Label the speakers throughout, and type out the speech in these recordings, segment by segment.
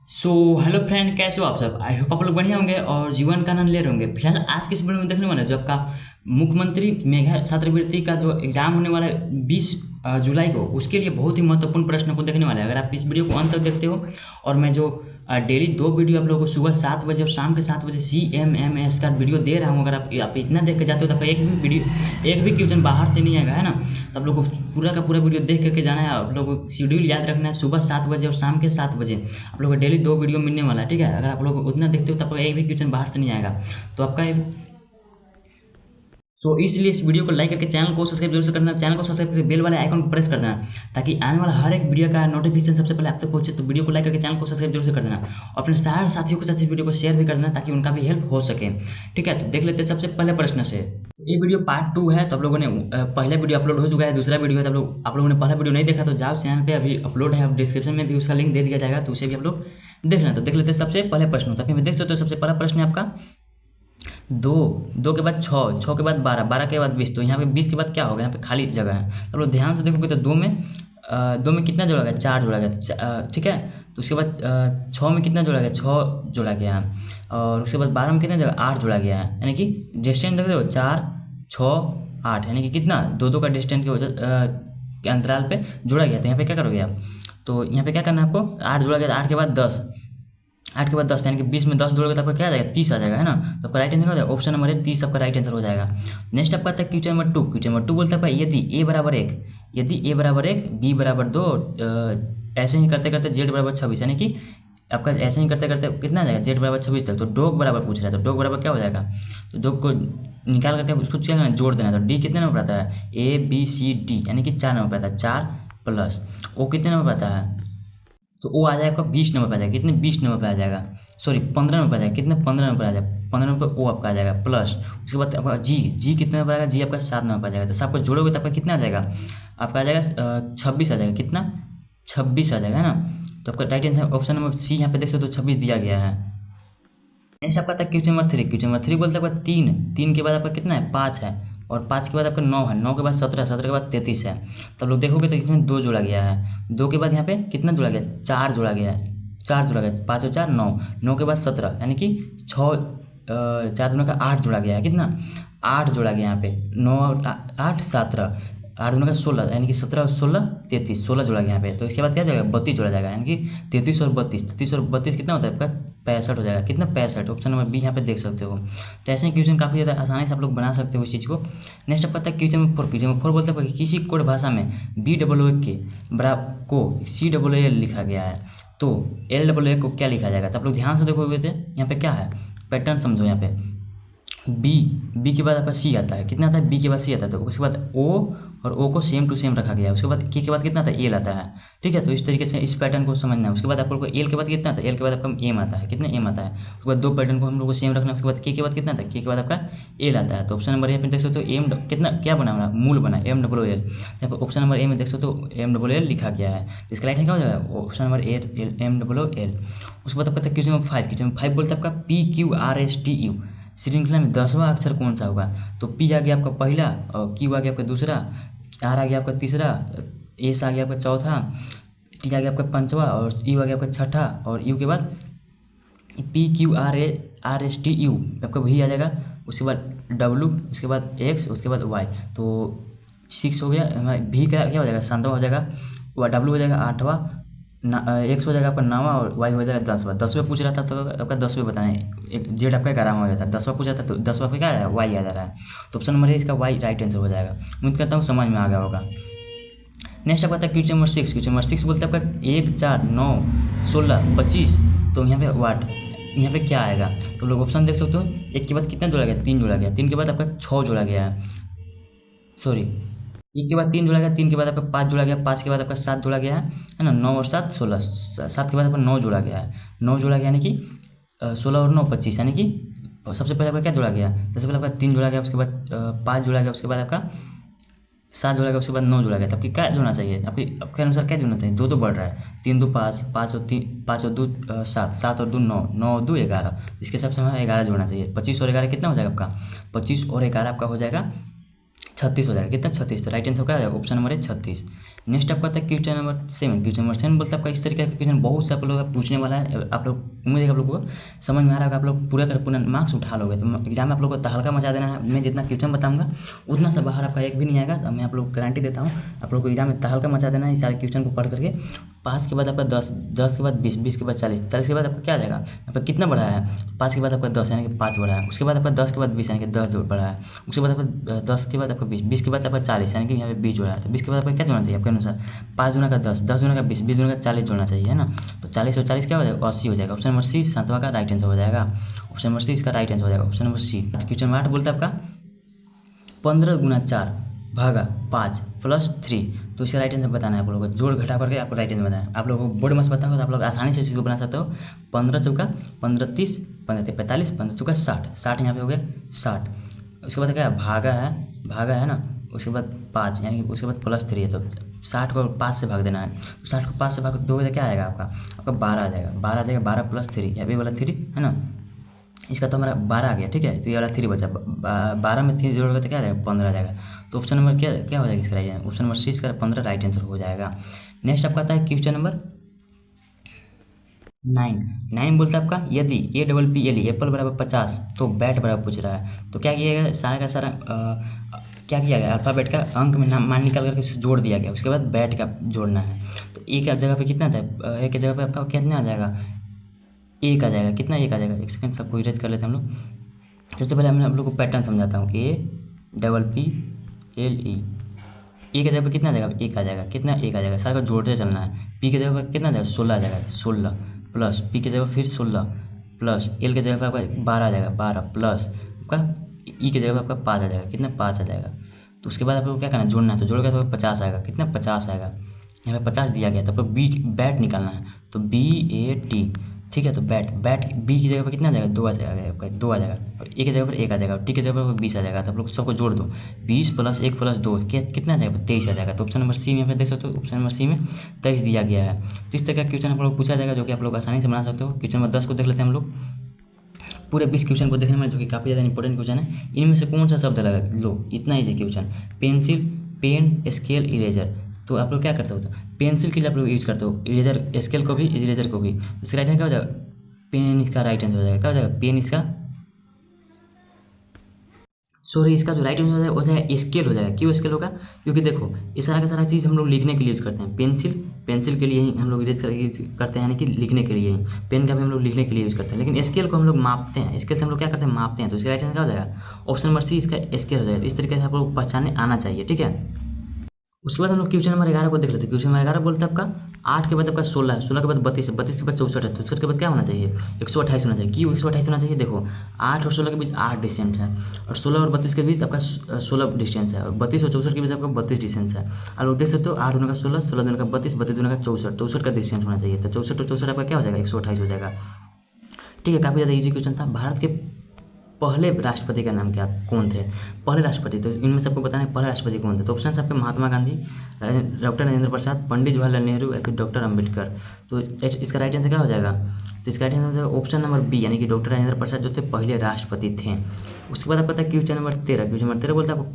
Speaker 1: So hello friend, कैसे हो आप सब। आई होप आप लोग बढ़िया होंगे और जीवन का आनंद ले रहे होंगे। फिलहाल आज के इस वीडियो में देखने वाले हैं जो आपका मुख्यमंत्री मेधा छात्रवृत्ति का जो एग्जाम होने वाला है 20 जुलाई को, उसके लिए बहुत ही महत्वपूर्ण प्रश्न को देखने वाले हैं। अगर आप इस वीडियो को अंत तक देखते हो और मैं जो डेली 2 वीडियो आप लोगों को सुबह 7 बजे और शाम के 7 बजे CMMS का वीडियो दे रहा हूँ, अगर आप इतना देख के जाते हो तो आपका एक भी क्वेश्चन बाहर से नहीं आएगा, है ना। तो आप लोग को पूरा का पूरा वीडियो देख करके जाना है। आप लोग को शेड्यूल याद रखना है, सुबह 7 बजे और शाम के 7 बजे आप लोग को डेली 2 वीडियो मिलने वाला है, ठीक है। अगर आप लोग उतना देखते हो तो आपका एक भी क्वेश्चन बाहर से नहीं आएगा। तो आपका इसलिए इस वीडियो को लाइक करके चैनल को सब्सक्राइब जरूर से करना। चैनल को सब्सक्राइब करके बेल वाले आइकन को प्रेस कर देना, ताकि आने वाला हर एक वीडियो का नोटिफिकेशन सबसे पहले आप तक पहुंचे। तो वीडियो को लाइक करके चैनल को सब्सक्राइब जरूर से कर देना और अपने सारे साथियों के साथ इस वीडियो को शेयर भी कर देना, ताकि उनका भी हेल्प हो सके, ठीक है। तो देख लेते हैं सबसे पहले प्रश्न से। ये वीडियो पार्ट 2 है। तो आप लोगों ने पहला वीडियो अपलोड हो चुका है, दूसरा वीडियो है। तो आप लोगों ने पहला वीडियो नहीं देखा तो जाओ, चैनल पे अभी अपलोड है, डिस्क्रिप्शन में भी उसका लिंक दे दिया जाएगा, तो उसे भी आप लोग देख लेना। तो देख लेते हैं सबसे पहले प्रश्न। तो देख सकते हो सबसे पहला प्रश्न है आपका दो। दो के बाद छः, छः के बाद 12, 12 के बाद 20। तो यहाँ पे 20 के बाद क्या होगा, यहाँ पे खाली जगह है। तो लोग ध्यान से देखोगे तो दो में कितना जोड़ा गया, 4 जोड़ा गया, ठीक है। तो उसके बाद 6 में कितना जोड़ा गया, 6 जोड़ा गया है। और उसके बाद 12 में कितना जगह, 8 जोड़ा गया है। यानी कि डिस्टेंस देख रहे हो, 4 6 8, यानी कि कितना, दो दो का डिस्टेंस के वजह के अंतराल पे जोड़ा गया। तो यहाँ पे क्या करोगे आप, तो यहाँ पे क्या करना है आपको, 8 जोड़ा गया, 8 के बाद 10, 8 के बाद 10, यानी कि 20 में 10 जोड़ोगे तो आपका क्या आ जाएगा, 30 आ जाएगा, है ना। तो आपका राइट आंसर हो जाएगा ऑप्शन नंबर ए, 30 आपका राइट आंसर हो जाएगा। नेक्स्ट आपका आता है क्वेश्चन नंबर 2। क्वेश्चन नंबर 2 बोलता है यदि ए बराबर 1, यदि ए बराबर 1, बी बराबर 2, ऐसे ही करते करते जेड बराबर 26, यानी कि आपका ऐसे ही करते करते कितना आ जाएगा, जेड बराबर 26 तक। तो डॉग बराबर पूछ रहा है, तो डॉग बराबर क्या हो जाएगा, तो डॉग को निकाल करके उसको क्या करना, जोड़ देना। तो डी कितने नंबर आता है, ABCD, यानी कि 4 नंबर आता है, 4 प्लस ओ कितने नंबर आता है, तो वो आ जाएगा 20 नंबर पर आ जाएगा। कितने, 20 नंबर पर आ जाएगा, सॉरी 15 नंबर पर आ जाएगा। कितने, 15 नंबर पर आ जाएगा, 15 नंबर पर ओ आपका आ जाएगा प्लस। उसके बाद आपका जी कितने नंबर आएगा, जी आपका 7 नंबर पर आ जाएगा। तो सबको जोड़ोगे तो आपका कितना आ जाएगा, आपका आ जाएगा 26 आ जाएगा। कितना, 26 आ जाएगा, है ना। तो आपका right answer option number C, यहाँ पे देख सकते हो 26 दिया गया है। नेक्स्ट आपका था क्वेश्चन नंबर 3। क्वेश्चन नंबर 3 बोलता है आपका 3, 3 के बाद आपका कितना है, 5 है। और 5 के बाद आपका 9 है, 9 के बाद 17, 17 के बाद 33 है। तो आप लोग देखोगे तो इसमें 2 जोड़ा गया है। 2 के बाद यहाँ पे कितना जोड़ा गया, 4 जोड़ा गया है, 4 जोड़ा गया, 5 और 4 9, 9 के बाद 17, यानी कि 6 4 दूना का 8 जोड़ा गया है। कितना, 8 जोड़ा गया यहाँ पे, 9 और 8 17, 8 दूना का 16, यानी कि 17 और 16 33, 16 जोड़ा गया यहाँ पे। तो इसके बाद क्या जाएगा, 32 जोड़ा जाएगा, यानी कि 33 और 32, 33 और 32 कितना होता है आपका, 65 हो जाएगा। कितना, 65, ऑप्शन नंबर बी यहाँ पे देख सकते हो। तो ऐसे क्वेश्चन काफ़ी ज़्यादा आसानी से आप लोग बना सकते हो इस चीज़ को। नेक्स्ट आपका आता है क्वेश्चन नंबर 4। क्वेश्चन नंबर 4 बोलता है कि किसी कोड भाषा में BOO के बराबर को COOL लिखा गया है, तो LOO को क्या लिखा जाएगा। तो आप लोग ध्यान से देखोगे तो यहाँ पे क्या है, पैटर्न समझो। यहाँ पे बी के बाद आपका सी आता है, कितना आता है, बी के बाद सी आता है। तो उसके बाद ओ, और ओ को सेम टू सेम रखा गया है। उसके बाद के बाद कितना आता है, एल आता है, ठीक है। तो इस तरीके से इस पैटर्न को समझना है। उसके बाद आप लोग को एल के बाद कितना आता है, एल के बाद आपका एम आता है, कितना, एम आता है। उसके बाद 2 पैटर्न को हम लोग को सेम रखना है। उसके बाद के बाद कितना आता है, के बाद आपका एल आता है। तो ऑप्शन नंबर ए में देख सकते हो एम कितना क्या बना हमारा, मूल बना MOOL। यहाँ पर ऑप्शन नंबर ए में देख सकते हो MOOL लिखा गया है। तो इसका राइट क्या हो जाएगा, ऑप्शन नंबर ए MOOL। उसके बाद आपका क्वेश्चन नंबर 5। क्वेश्चन नंबर 5 बोलते हैं आपका PQRSTU श्रृंखला में 10वां अक्षर कौन सा होगा। तो पी आ गया आपका पहला, और क्यू आ गया आपका दूसरा, आर आ गया आपका तीसरा, एस आ गया आपका चौथा, टी आ गया आपका पांचवा, और यू आ गया आपका छठा, और यू के बाद PQRSTU आपका वही आ जाएगा। उसके बाद डब्लू, उसके बाद एक्स, उसके बाद वाई। तो 6 हो गया हमारा, भी का क्या हो जाएगा, 7वां हो जाएगा, डब्लू हो जाएगा 8वां, एक्स हो जाएगा आपका 9वां, और वाई हो जाएगा 10वां। 10वें पूछ रहा था तो आपका 10वें बताना है। एक जेड आपका 11वां हो जाता है, 10वां पूछ रहा था तो 10वां पे क्या है, वाई आ जा रहा है। तो ऑप्शन नंबर ए इसका वाई राइट आंसर हो जाएगा। उम्मीद करता हूँ समझ में आ गया होगा। नेक्स्ट आपका आता है क्वेश्चन नंबर 6। क्वेश्चन नंबर 6 बोलते हैं आपका 1 4 9 16 25। तो यहाँ पे वाट, यहाँ पे क्या आएगा, तो लोग ऑप्शन देख सकते हो। 1 के बाद कितना जोड़ा गया, 3 जोड़ा गया, 3 के बाद आपका 6 जोड़ा गया है, सॉरी 1 के बाद 3 जोड़ा गया, 3 के बाद आपका 5 जोड़ा गया, 5 के बाद आपका 7 जोड़ा गया है ना, 9 और 7 16, 7 के बाद आपका 9 जोड़ा गया है, 9 जोड़ा गया, यानी कि 16 और 9 25, यानी कि सबसे पहले आपका क्या जोड़ा गया, सबसे पहले आपका 3 जोड़ा गया, उसके बाद 5 जोड़ा गया, उसके बाद आपका 7 जोड़ा गया, उसके बाद 9 जोड़ा गया। तो आपकी क्या जोड़ना चाहिए, आपके अनुसार क्या जोड़ना चाहिए, 2 2 बढ़ रहा है, 3 2 5, 5 और 3, 5 और 2 7, 7 और 2 9, 9 और 2 11। इसके हिसाब से हमें 11 जोड़ना चाहिए। 25 और 11 कितना हो जाएगा आपका, 25 और 11 आपका हो जाएगा 36 हो जाएगा। कितना 36, तो राइट आंसर क्या हो जाएगा, ऑप्शन नंबर है 36। नेक्स्ट आपका आता है क्वेश्चन नंबर 7। क्वेश्चन नंबर 7 बोलते हैं आपका इस तरीके का क्वेश्चन बहुत से आप लोग का पूछने वाला है। आप लोग उम्मीद है आप लोग को समझ में आ रहा होगा, आप लोग पूरा मार्क्स उठा लोगे। तो एग्जाम में आप लोग को तहलका मचा देना है। मैं जितना क्वेश्चन बताऊंगा उतना सा बाहर आपका एक भी नहीं आएगा। तो मैं आप लोग को गारंटी देता हूँ, आप लोग को एग्जाम में तहलका मचा देना है। सारे क्वेश्चन को पढ़ करके पास के बाद आपका 10, 10 के बाद 20, 20 के बाद 40, 40 के बाद आपका क्या आ जाएगा, आपका कितना बढ़ा है, 5 के बाद आपका 10 यानी कि 5 बढ़ा है। उसके बाद आपका 10 के बाद 20 यानी कि 10 बढ़ा है। उसके बाद आपका 10 के बाद आपका 20, 20 के बाद आपका 40 यानी कि यहाँ पे 20 जोड़ा है। तो 20 के बाद आपका क्या जोड़ना चाहिए आपके अनुसार, 5 गुना का 10, 10 गुना का 20, 20 गुना का 40 जोड़ना चाहिए, है ना। तो 40 और 40 क्या हो जाएगा, 80 हो जाएगा। ऑप्शन नंबर सी 7वां का राइट आंसर हो जाएगा। ऑप्शन नंबर सी इसका राइट आंसर हो जाएगा, option number C. Question number 8 बोलता है आपका 15 गुना 4 भागा 5 प्लस 3। तो इसका राइट आंसर बताना है आप लोगों को, जोड़ घटा करके आपको राइट आंसर बताना है। आप लोगों को बोर्ड में पता हो तो आप लोग आसानी से इसको बना सकते हो। 15 चौका 15 30, 15 45, 15 चौका 60, 60 यहाँ पे हो गया 60। उसके बाद क्या है, भागा है ना। उसके बाद 5 यानी कि उसके बाद प्लस 3 है। तो 60 को 5 से भाग देना है। तो 60 को 5 से भाग दोगे तो क्या आएगा आपका 12 आ जाएगा। 12 आ जाएगा, 12 प्लस 3 यहाँ पे वाला 3 है ना। इसका तो हमारा 12 आ गया, ठीक है। तो ये वाला 3 बचा, 12 में 3 जोड़ोगे तो क्या आ जाएगा, 15 आ जाएगा। तो ऑप्शन नंबर क्या क्या हो जाएगा इसका right answer, option number C इसका 15 राइट आंसर हो जाएगा। नेक्स्ट आपका आता है क्वेश्चन नंबर 9 बोलता है आपका यदि ए डबल पी एल एप्पल बराबर 50 तो बैट बराबर पूछ रहा है। तो क्या किया गया, सारा का सारा क्या किया गया, अल्फ़ाबेट का अंक में नाम मान निकाल करके जोड़ दिया गया। उसके बाद बैट का जोड़ना है। तो ए की जगह पे कितना था, ए की जगह पे आपका कितना आ जाएगा, एक आ जाएगा। कितना एक आ जाएगा, एक सेकंड सबको इरेज कर लेते हैं हम लोग। सबसे पहले मैं आप लोग को पैटर्न समझाता हूँ। A double P L E, A की जगह पे कितना आ जाएगा, एक आ जाएगा। कितना, एक आ जाएगा। सारा को जोड़ते चलना है। पी की जगह पर कितना आ जाएगा, 16 आ जाएगा, 16 प्लस पी की जगह फिर 16 प्लस एल की जगह पर आपका 12 आ जाएगा, 12 प्लस आपका ई की जगह पर आपका 5 आ जाएगा। कितना, 5 आ जाएगा। तो उसके बाद आप लोग क्या करना है, जोड़ना है। तो जोड़ेगा तो 50 आएगा। कितना, 50 आएगा। यहाँ पे 50 दिया गया तो आपको बी बैट निकालना है। तो बी ए टी, ठीक है। तो बैट बी की जगह पर कितना आ जाएगा, 2 आ जाएगा आपका, 2 आ जाएगा। और ए की जगह पर 1 आ जाएगा और टी की जगह पर 20 आ जाएगा। तो आप लोग सबको जोड़ दो, 20 प्लस 1 प्लस 2 कितना आ जाएगा, 23 आ जाएगा। तो ऑप्शन नंबर सी में आप देख सकते हो, ऑप्शन नंबर सी में 23 दिया गया है। तो इस तरह का क्वेश्चन आप लोग पूछा जाएगा जो कि आप लोग आसानी से बना सकते हो। क्वेश्चन नंबर 10 को देख लेते हैं हम लोग। पूरे 20 क्वेश्चन को देखने में जो कि काफ़ी ज़्यादा इंपॉर्टेंट क्वेश्चन है। इनमें से कौन सा शब्द लगा, लो इतना easy question, pencil pen scale eraser. तो आप लोग क्या करते हो, तो पेंसिल के लिए आप लोग यूज करते हो, इरेजर स्केल को भी इरेजर को भी। इसका राइट आंसर क्या हो जाएगा, पेन इसका राइट आंसर हो जाएगा। क्या हो जाएगा, पेन इसका, सॉरी इसका जो राइट आंसर हो जाएगा वो जाएगा स्केल हो जाएगा। क्यों स्केल होगा, क्योंकि देखो ये सारा का सारा चीज़ हम लोग लिखने के लिए यूज करते हैं। पेंसिल के लिए ही हम लोग इरेज करते हैं, यानी कि लिखने के लिए ही। पेन का भी हम लोग लिखने के लिए यूज करते हैं। लेकिन स्केल को हम लोग मापते हैं, स्केल से हम लोग क्या करते हैं, मापते हैं। तो इसका राइट आंसर क्या हो जाएगा, ऑप्शन नंबर सी इसका स्केल हो जाएगा। इस तरीके से आप लोग पहचानने आना चाहिए, ठीक है। उसके बाद हम लोग क्वेश्चन नंबर 11 को देख लेते हैं। क्वेश्चन नंबर 11 बोलता है आपका 8 के बाद आपका 16 है, 16 के बाद 32 है, 32 के बाद 64 है, 64 के बाद क्या होना चाहिए, 128 होना चाहिए। क्यों 128 होना चाहिए, देखो 8 और 16 के बीच 8 डिस्टेंस है, और 16 और 32 के बीच आपका 16 डिस्टेंस है, और 32 और 64 के बीच आपका 32 डिस्टेंस है। और लोग देख सकते हो 8 दूना का 16, 16 दूना का 32, 32 दूना का 64, 64 का डिस्टेंस होना चाहिए। तो 64 और 64 आपका क्या हो जाएगा, 128 हो जाएगा, ठीक है। काफ़ी ज़्यादा ईजी क्वेश्चन था। भारत के पहले राष्ट्रपति का नाम क्या, कौन थे पहले राष्ट्रपति, तो इनमें सबको बताना है पहले राष्ट्रपति कौन थे। तो ऑप्शन आपके महात्मा गांधी, डॉक्टर राजेंद्र प्रसाद, पंडित जवाहरलाल नेहरू या फिर डॉक्टर अम्बेडकर। तो इसका राइट आंसर क्या हो जाएगा, तो इसका right answer option number B, यानी कि डॉक्टर राजेंद्र प्रसाद जो थे पहले राष्ट्रपति थे। उसके बाद आपको पता है क्वेश्चन नंबर 13, क्वेश्चन नंबर 13 बोलता है आपको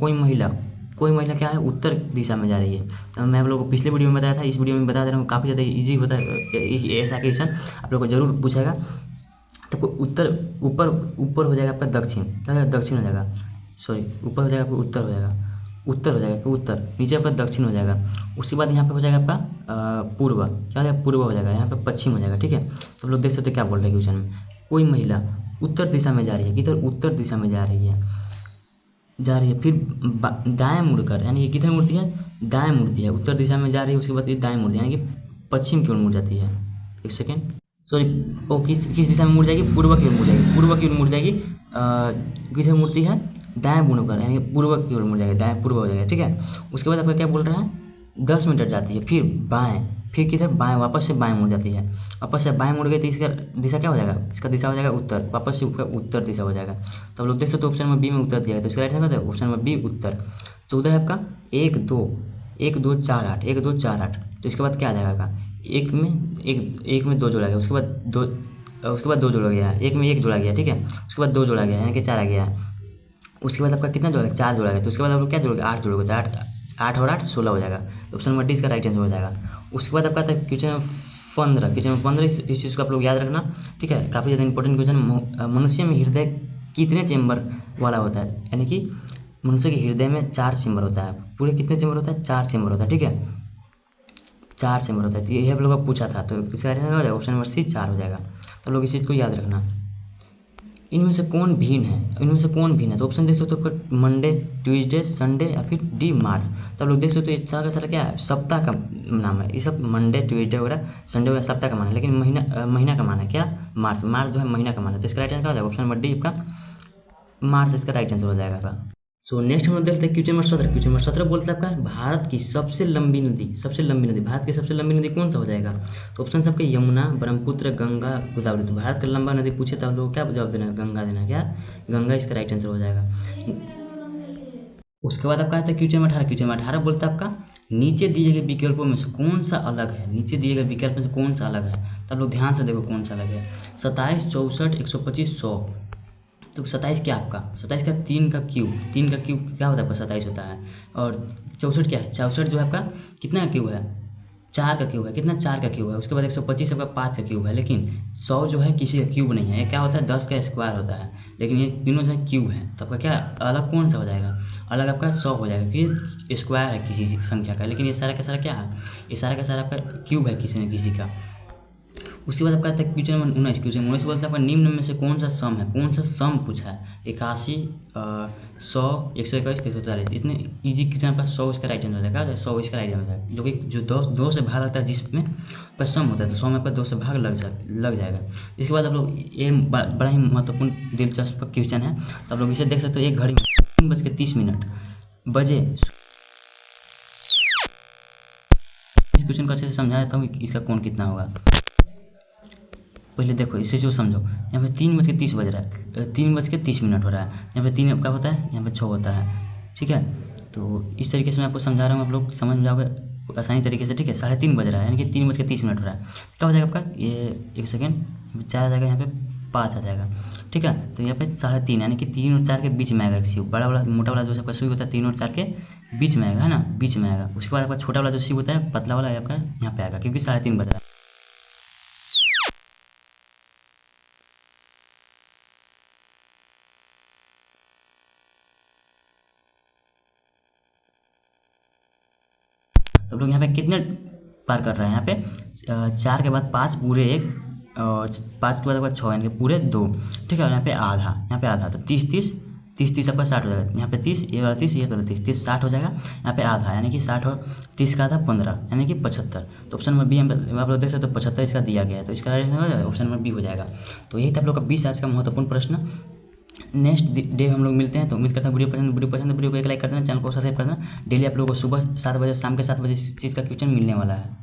Speaker 1: कोई महिला क्या है, उत्तर दिशा में जा रही है। तो मैं आप लोगों को पिछले वीडियो में बताया था, इस वीडियो में बता दे रहा हूँ। काफ़ी ज़्यादा ईजी होता है ऐसा क्वेश्चन, आप लोग को जरूर पूछेगा। तो उत्तर ऊपर हो जाएगा आपका दक्षिण, क्या हो जाएगा, दक्षिण हो जाएगा, सॉरी ऊपर हो जाएगा आपका उत्तर हो जाएगा, उत्तर हो जाएगा उत्तर, नीचे आपका दक्षिण हो जाएगा। उसके बाद यहाँ पे हो जाएगा आपका पूर्व, क्या हो जाएगा, पूर्व हो जाएगा, यहाँ पे पश्चिम हो जाएगा, ठीक है। तो आप लोग देख सकते हो क्या बोल रहे हैं क्वेश्चन में, कोई महिला उत्तर दिशा में जा रही है, किधर, उत्तर दिशा में जा रही है, फिर दाएं मुड़कर, यानी कि किधर मुड़ती है, दाएं मुड़ती है, उत्तर दिशा में जा रही है। उसके बाद ये दाएं मुड़ती है, यानी कि पश्चिम की ओर मुड़ जाती है। एक सेकेंड, सॉरी वो किस दिशा में मुड़ जाएगी, पूर्व की ओर मुड़ जाएगी, पूर्व की ओर मुड़ जाएगी। किधर मुड़ती है, दाएं मुड़कर, यानी कि पूर्व की ओर मुड़ जाएगी, दाएं पूर्व हो जाएगा, ठीक है। उसके बाद आपका क्या बोल रहा है, 10 मीटर जाती है, फिर बाएं, फिर किधर, बाएं, वापस से बाएं मुड़ जाती है, वापस से बाएं मुड़ गई तो इसका दिशा क्या हो जाएगा, इसका दिशा हो जाएगा उत्तर, वापस से उत्तर दिशा हो जाएगा। तो आप लोग देख सकते हो ऑप्शन नंबर बी में उत्तर दिया है। तो इसका right answer option number B उत्तर। 14 है आपका 1 2 4 8, 1 2 4 8। तो इसके बाद क्या आ जाएगा, एक में 2 जोड़ा गया, उसके बाद 2 जोड़ा गया, एक में 1 जोड़ा गया, ठीक है। उसके बाद 2 जोड़ा गया, यानी कि 4 आ गया। उसके बाद आपका कितना जोड़ेगा, 4 जोड़ेगा, तो उसके बाद आप लोग क्या जोड़ोगे, 8 जोड़ोगे, तो 8 और 8 16 हो जाएगा। ऑप्शन नंबर डी इसका राइट आंसर हो जाएगा। उसके बाद आपका आता है क्वेश्चन नंबर 15। क्वेश्चन नंबर 15 इस चीज़ को आप लोग याद रखना, ठीक है, काफ़ी ज़्यादा इंपॉर्टेंट क्वेश्चन। मनुष्य में हृदय कितने चेम्बर वाला होता है, यानी कि मनुष्य के हृदय में 4 चेम्बर होता है। पूरे कितने चेम्बर होता है, 4 चेम्बर होता है, ठीक है, 4 चेम्बर होता है। तो ये आप लोग का पूछा था, तो इसका राइट आंसर हो जाएगा ऑप्शन नंबर सी 4 हो जाएगा। तो आप लोग इस चीज़ को याद रखना। इनमें से कौन भिन्न है, इनमें से कौन भिन्न है, तो ऑप्शन देख सकते हो तो मंडे, ट्यूसडे, संडे या फिर डी मार्च। तो आप लोग देख सकते हो ये सारा का सारा क्या है, सप्ताह का नाम है। ये सब मंडे, ट्यूसडे वगैरह, संडे वगैरह सप्ताह का मान है, लेकिन महीना का मान है क्या, मार्च। मार्च जो है महीना का मान है। तो इसका राइट आंसर हो जाएगा ऑप्शन नंबर डी आपका मार्च, इसका राइट आंसर हो जाएगा। सो नेक्स्ट हम लोग देखते हैं क्वेश्चन नंबर 17। क्वेश्चन नंबर 17 बोलता है आपका भारत की सबसे लंबी नदी, भारत की सबसे लंबी नदी कौन सा हो जाएगा। तो ऑप्शन आपके यमुना, ब्रह्मपुत्र, गंगा, गोदावरी। तो भारत का लंबा नदी पूछे तो आप लोग क्या जवाब देना है, गंगा देना है, क्या गंगा इसका राइट आंसर हो जाएगा। उसके बाद आपका आता है क्वेश्चन नंबर 18। क्वेश्चन नंबर 18 बोलता है आपका नीचे दिए गए विकल्पों में से कौन सा अलग है, नीचे दिए गए विकल्प में से कौन सा अलग है। तो आप लोग ध्यान से देखो कौन सा अलग है, 27, 64, 125, 100। तो 27 क्या आपका, 27 का 3 का क्यूब क्या होता है आपका, 27 होता है। और 64 क्या है, 64 जो है आपका कितना का क्यूब है, 4 का क्यूब है, कितना 4 का क्यूब है। उसके बाद 125 आपका 5 का क्यूब है। लेकिन 100 जो है किसी का क्यूब नहीं है, ये क्या होता है 10 का स्क्वायर होता है। लेकिन ये तीनों जो है क्यूब है, तो आपका क्या अलग कौन सा हो जाएगा, अलग आपका 100 हो जाएगा, क्योंकि स्क्वायर है किसी संख्या का। लेकिन ये सारा का सारा क्या है, ये सारा का सारा आपका क्यूब है किसी न किसी का। उसके बाद आपका आता है क्वेश्चन नंबर 19। क्वेश्चन 19 बोलता है आपका निम्न में से कौन सा सम है, कौन सा सम पूछा है, 81, 100, 121, 340। इतने इजी क्वेश्चन आपका 100 इसका राइट आंसर हो जाएगा, 100 इसका राइट आंसर हो जाएगा, जो कि जो 2 से भाग लगता है जिसमें पर सम होता है, तो 100 में आपका 2 से भाग लग जाएगा। इसके बाद आप लोग ये बड़ा ही महत्वपूर्ण दिलचस्प क्वेश्चन है, तो आप लोग इसे देख सकते हो। एक घड़ी में 3:30 बजे, इस क्वेश्चन को अच्छे से समझा देता हूँ कि इसका कोण कितना होगा। पहले देखो इसे जो समझो, यहाँ पे 3:30 बज रहा है, 3:30 हो रहा है। यहाँ पे 3 आपका होता है, यहाँ पे 6 होता है, ठीक है। तो इस तरीके से मैं आपको समझा रहा हूँ, आप लोग समझ में जाओगे आसानी तरीके से, ठीक है। 3:30 बज रहा है, यानी कि 3:30 हो रहा है। क्या हो जाएगा आपका, ये 1 सेकेंड, 4 आ जाएगा, यहाँ पे 5 आ जाएगा, ठीक है। तो यहाँ पे 3:30 यानी कि 3 और 4 के बीच में आएगा एक शिव। बड़ा वाला मोटा वाला जो आपका सुई होता है 3 और 4 के बीच में आएगा, है ना, बीच में आएगा। उसके बाद आपका छोटा वाला जो शिव होता है पतला वाला आपका यहाँ पे आएगा, क्योंकि 3:30 बज रहा है। तो लोग यहाँ पे कितने पार कर रहे हैं, यहाँ पे 4 के बाद 5 पूरे 1, 5 के बाद 6 यानी कि पूरे 2, ठीक है। यहाँ पे आधा, यहाँ पे आधा, तो 30 आपका 60 हो जाएगा। यहाँ पे 30, ये वाला 30, ये वाला 30 60 हो जाएगा। यहाँ पे आधा यानी कि 60 और 30 का आधा 15 यानी कि 75। तो ऑप्शन नंबर बी आप लोग देख सकते हो, 75 इसका दिया गया है, तो इसका ऑप्शन नंबर बी हो जाएगा। तो यही था आप लोग का 20 आज का महत्वपूर्ण प्रश्न। नेक्स्ट डे हम लोग मिलते हैं, तो उम्मीद करता हूँ वीडियो को एक लाइक कर देना, चैनल को सब्सक्राइब कर देना। डेली आप लोगों को सुबह 7 बजे, शाम के 7 बजे इस चीज़ का क्वेश्चन मिलने वाला है।